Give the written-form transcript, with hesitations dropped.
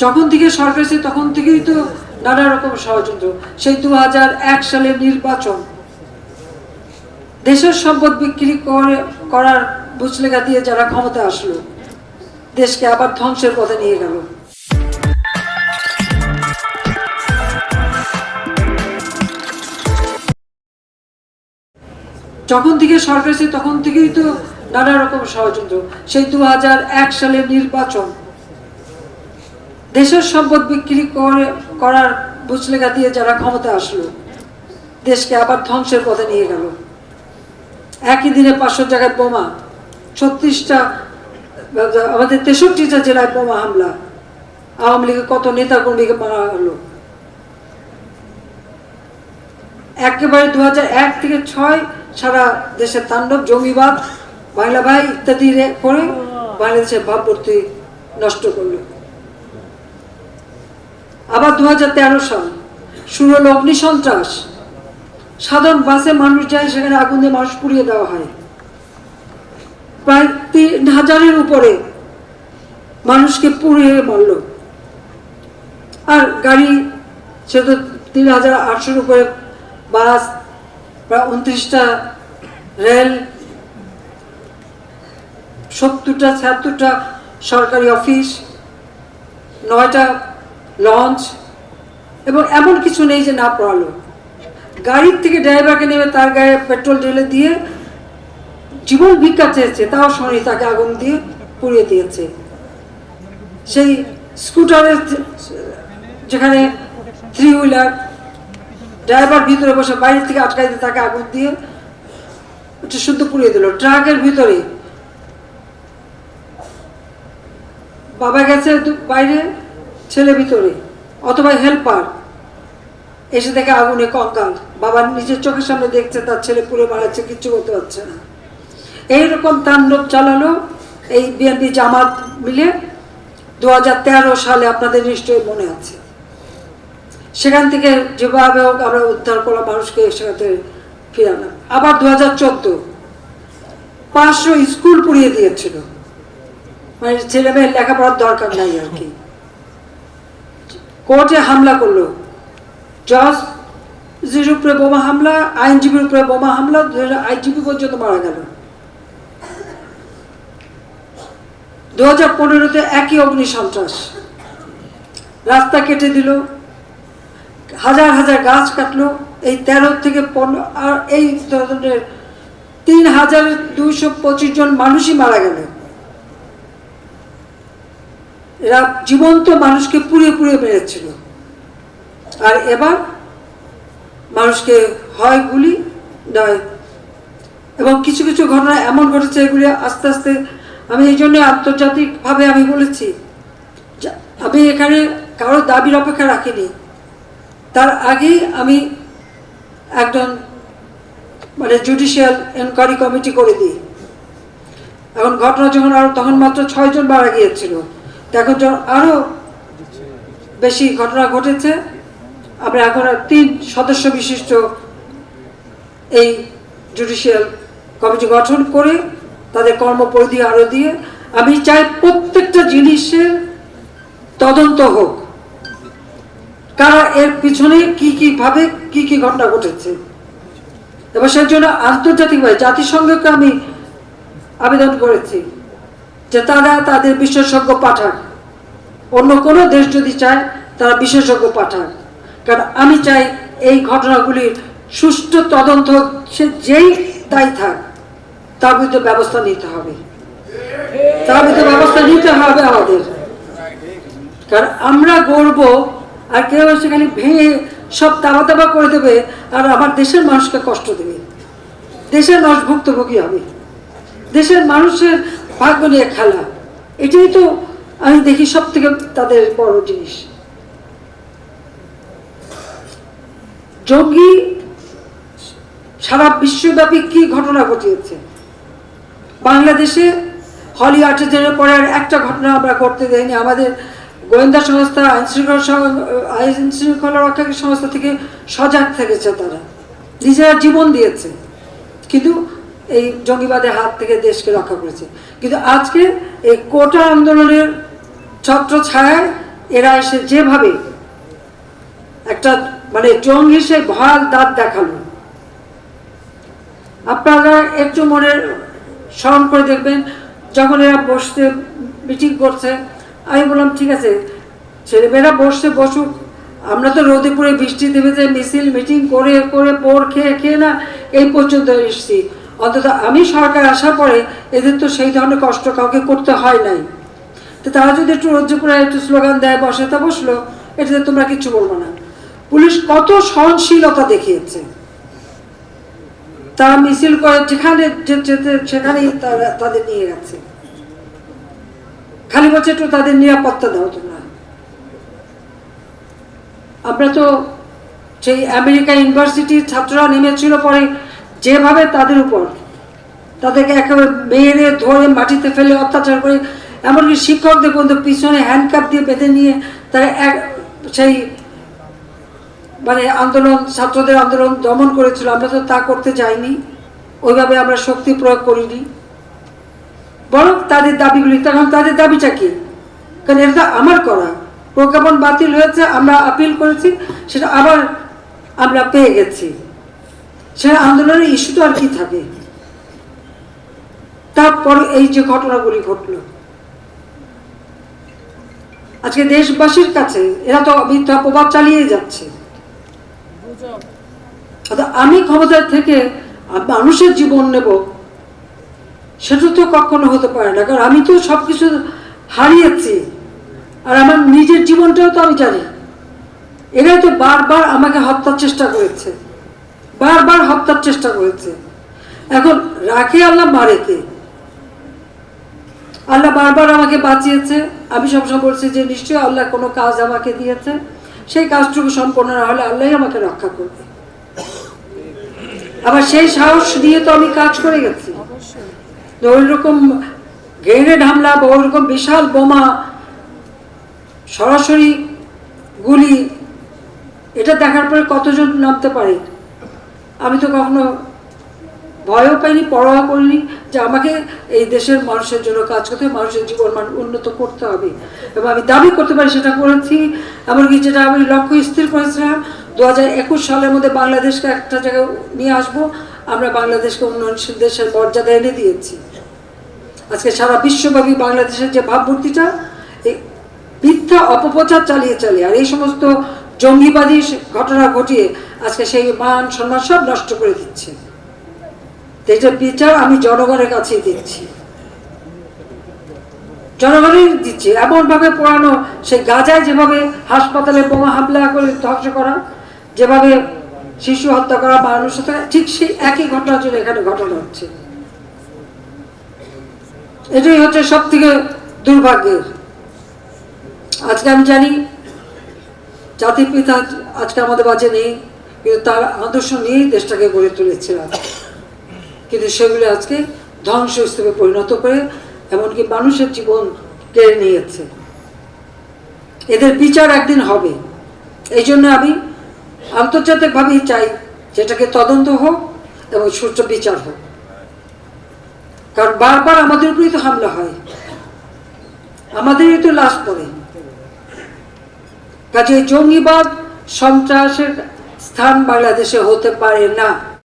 যখন থেকে সরকার এসে তখন থেকেই তো নানা রকম ষড়যন্ত্র। সেই 2001 সালের নির্বাচন, দেশের সম্পদ বিক্রি করার বুঝলেখা দিয়ে যারা ক্ষমতা আসলো, দেশকে আবার ধ্বংসের পথে নিয়ে গেল। যখন থেকে সরকার এসে তখন থেকেই তো নানা রকম ষড়যন্ত্র। সেই 2001 সালের নির্বাচন, দেশের সম্পদ বিক্রি করার বুঝলেখা দিয়ে যারা ক্ষমতা আসলো, দেশকে আবার ধ্বংসের পথে নিয়ে গেল। একই দিনে 500 জায়গায় বোমা, 36টা, আমাদের 63টা জেলায় বোমা হামলা, আওয়ামী লীগের কত নেতা কর্মীকে মারা হলো। একেবারে 2001 থেকে 6 সারা দেশের তাণ্ডব, জঙ্গিবাদ, বাংলা ভাই ইত্যাদি করে বাংলাদেশের ভাবমূর্তি নষ্ট করলো। আবার 2013 সাল শুরু হলো অগ্নিসন্ত্রাস। সাধারণ বাসে মানুষ যায়, সেখানে আগুন দিয়ে মানুষ পুড়িয়ে দেওয়া হয়। প্রায় 3000-এর উপরে মানুষকে পুড়িয়ে মারল। আর গাড়ি সে তো 3800-এর উপরে বাস, প্রায় 29টা রেল, 70টা 76টা সরকারি অফিস, 9টা লঞ্চ, এবং এমন কিছু নেই যে না পড়ালো। গাড়ির থেকে ড্রাইভারকে নেমে তার গায়ে পেট্রোল ঢেলে দিয়ে জীবন ভিক্ষা চেয়েছে, তাও শোনি, তাকে আগুন দিয়ে পুড়িয়ে দিয়েছে। সেই স্কুটারের যেখানে 3 হুইলার, ড্রাইভার ভিতরে বসে বাইরে থেকে আটকাই দিয়ে তাকে আগুন দিয়ে ওটা শুদ্ধ পুড়িয়ে দিল। ট্রাকের ভিতরে বাবা গেছে বাইরে, ছেলে ভিতরে, অথবা হেল্পার এসে দেখে আগুনে কঙ্কাল, বাবা নিজের চোখের সামনে দেখছে তার ছেলে পুড়ে মারাচ্ছে, কিচ্ছু করতে পারছে না। এইরকম তাণ্ডব চালালো এই বিএনপি জামাত মিলে 2013 সালে, আপনাদের নিশ্চয়ই মনে আছে। সেখান থেকে যেভাবে হোক আমরা উদ্ধার করা মানুষকে সেখানে ফিরানো। আবার 2014 500 স্কুল পুড়িয়ে দিয়েছিল, মানে ছেলে মেয়ের লেখাপড়ার দরকার নাই আর কি। কোর্টে হামলা করলো, জজের উপরে বোমা হামলা, আইনজীবীর উপরে বোমা হামলা, আইনজীবী পর্যন্ত মারা গেল। 2015-তে একই অগ্নিসন্ত্রাস, রাস্তা কেটে দিল, হাজার হাজার গাছ কাটলো। এই 13 থেকে 15, আর এই ধরনের 3225 জন মানুষই মারা গেল। এরা জীবন্ত মানুষকে পুড়িয়ে পুড়িয়ে মেরেছিল। আর এবার মানুষকে হয় গুলি নয়, এবং কিছু কিছু ঘটনা এমন ঘটেছে, এগুলি আস্তে আস্তে, আমি এই জন্য আন্তর্জাতিকভাবে আমি বলেছি, আমি এখানে কারো দাবির অপেক্ষা রাখিনি। তার আগেই আমি একজন মানে জুডিশিয়াল এনকোয়ারি কমিটি করে দিই। এখন ঘটনা যখন আরো, তখন মাত্র 6 জন মারা গিয়েছিল, এখন যখন আরো বেশি ঘটনা ঘটেছে, আমরা এখন 3 সদস্য বিশিষ্ট এই জুডিশিয়াল কমিটি গঠন করে তাদের কর্মপরিধি আরো দিয়ে, আমি চাই প্রত্যেকটা জিনিসের তদন্ত হোক, কারা এর পিছনে কি ভাবে কি ঘটনা ঘটেছে। এবং সেই জন্য আন্তর্জাতিকভাবে জাতিসংঘকে আমি আবেদন করেছি যে তারা তাদের বিশেষজ্ঞ পাঠাক। অন্য কোনো দেশ যদি চায় তারা বিশেষজ্ঞ পাঠাক, কারণ আমি চাই এই ঘটনাগুলির সুষ্ঠু তদন্ত, সে যেই দায়ী থাক তার বিরুদ্ধে ব্যবস্থা নিতে হবে, তার বিরুদ্ধে ব্যবস্থা নিতে হবে আমাদের। কারণ আমরা গড়বো আর কেউ সেখানে ভেঙে সব তাবা করে দেবে, আর আমার দেশের মানুষকে কষ্ট দেবে, দেশের মানুষ ভুক্তভোগী হবে, দেশের মানুষের ভাগ্য নিয়ে খেলা। এটাই তো আমি দেখি সব থেকে তাদের বড় জিনিস। জঙ্গি সারা বিশ্বব্যাপী কি ঘটনা ঘটিয়েছে। বাংলাদেশে হলি আর্টিজানের পরে আর একটা ঘটনা আমরা করতে দেয়নি। আমাদের গোয়েন্দা সংস্থা, আইন শৃঙ্খলা রক্ষাকারী সংস্থা থেকে সজাগ থেকেছে, তারা নিজেরা জীবন দিয়েছে, কিন্তু এই জঙ্গিবাদের হাত থেকে দেশকে রক্ষা করেছে। কিন্তু আজকে এই কোটা আন্দোলনের ছত্র ছায়ায় এরা এসে যেভাবে একটা মানে জঙ্গি সে ভয়াল দাঁত দেখালো, আপনারা একটু মনে স্মরণ করে দেখবেন যখন এরা বসতে মিটিং করছে, আমি বললাম ঠিক আছে ছেলেমেয়েরা বসতে বসুক, আমরা তো রোদে পড়ে বৃষ্টি দেবে যে মিছিল মিটিং করে করে পোড় খেয়ে খেয়ে না এই পর্যন্ত এসেছি, অন্তত আমি সরকার আসার পরে এদের তো সেই ধরনের কষ্ট কাউকে করতে হয় নাই, তো তারা যদি একটু রোদ্রে পড়ে একটু স্লোগান দেয় বসে তা বসলো, এটাতে তোমরা কিচ্ছু বলবো না। পুলিশ কত সহনশীলতা দেখিয়েছে, তারা মিছিল করে যেখানে যেতে সেখানেই তারা তাদের নিয়ে গেছে, খালি বলছে একটু তাদের নিরাপত্তা দাও তোমরা। আমরা তো সেই আমেরিকা ইউনিভার্সিটির ছাত্ররা নেমেছিল পরে যেভাবে তাদের উপর তাদেরকে একেবারে মেরে ধরে মাটিতে ফেলে অত্যাচার করে, এমনকি শিক্ষকদের পর্যন্ত পিছনে হ্যান্ডকাপ দিয়ে বেঁধে নিয়ে তারা সেই মানে আন্দোলন ছাত্রদের আন্দোলন দমন করেছিল, আমরা তো তা করতে যাইনি, ওইভাবে আমরা শক্তি প্রয়োগ করিনি, বরং তাদের দাবিগুলি, তখন তাদের দাবিটা কি, কারণ এটা আমার করা প্রজ্ঞাপন বাতিল হয়েছে, আমরা আপিল করেছি, সেটা আবার আমরা পেয়ে গেছি, সেটা আন্দোলনের ইস্যুটা আর কি থাকে। তারপর এই যে ঘটনাগুলি ঘটলো আজকে দেশবাসীর কাছে, এরা তো মিথ্যা প্রভাব চালিয়ে যাচ্ছে। আমি ক্ষমতার থেকে মানুষের জীবন নেব সেটা তো কখনো হতে পারে না, কারণ আমি তো সবকিছু হারিয়েছি, আর আমার নিজের জীবনটাও তো আমি জানি। এরাই তো বারবার আমাকে হত্যার চেষ্টা করেছে, বারবার হত্যার চেষ্টা করেছে। এখন রাখে আল্লাহ মারে কে? আল্লাহ বারবার আমাকে বাঁচিয়েছে। আমি সবসময় বলছি যে নিশ্চয়ই আল্লাহ কোনো কাজ আমাকে দিয়েছে, সেই কাজটুকু সম্পন্ন না হলে আল্লাহই আমাকে রক্ষা করবে। আবার সেই সাহস দিয়ে তো আমি কাজ করে গেছি। ওই রকম গ্রেনেড হামলা বা ওইরকম বিশাল বোমা, সরাসরি গুলি, এটা দেখার পরে কতজন নামতে পারে? আমি তো কখনো ভয়ও পাইনি, পরোয়া করিনি যে আমাকে এই দেশের মানুষের জন্য কাজ করতে হবে, মানুষের জীবন মান উন্নত করতে হবে, এবং আমি দাবি করতে পারি সেটা করেছি। এমনকি যেটা আমি লক্ষ্য স্থির করেছিলাম 2021 সালের মধ্যে বাংলাদেশকে একটা জায়গায় নিয়ে আসবো, আমরা বাংলাদেশকে উন্নয়নশীল দেশের মর্যাদা এনে দিয়েছি। আজকে সারা বিশ্বব্যাপী বাংলাদেশের যে ভাবমূর্তিটা, এই মিথ্যা অপপ্রচার চালিয়ে চালিয়ে আর এই সমস্ত জঙ্গিবাদী ঘটনা ঘটিয়ে আজকে সেই মান সম্মান সব নষ্ট করে দিচ্ছে। এটার বিচার আমি জনগণের কাছেই দিচ্ছি, জনগণই দিচ্ছি। এমনভাবে পোড়ানো, সেই গাজায় যেভাবে হাসপাতালে বোমা হামলা করে ধ্বংস করা, যেভাবে শিশু হত্যা করা, মানুষ হত্যা, ঠিক সেই একই ঘটনা জন্য এখানে ঘটনা হচ্ছে। এটাই হচ্ছে সব থেকে দুর্ভাগ্যের। আজকে আমি জানি জাতির পিতা আজকে আমাদের মাঝে নেই, কিন্তু তার আদর্শ নিয়েই দেশটাকে গড়ে তুলেছিলাম, কিন্তু সেগুলো আজকে ধ্বংসস্তূপে পরিণত করে এমনকি মানুষের জীবন কেড়ে নিয়েছে। এদের বিচার একদিন হবে। এই জন্য আমি আন্তর্জাতিকভাবেই চাই যেটাকে তদন্ত হোক এবং সুষ্ঠু বিচার হোক, কারণ বারবার আমাদের উপরেই তো হামলা হয়, আমাদেরই তো লাশ পড়ে। কাজে জঙ্গিবাদ সন্ত্রাসের স্থান বাংলাদেশে হতে পারে না।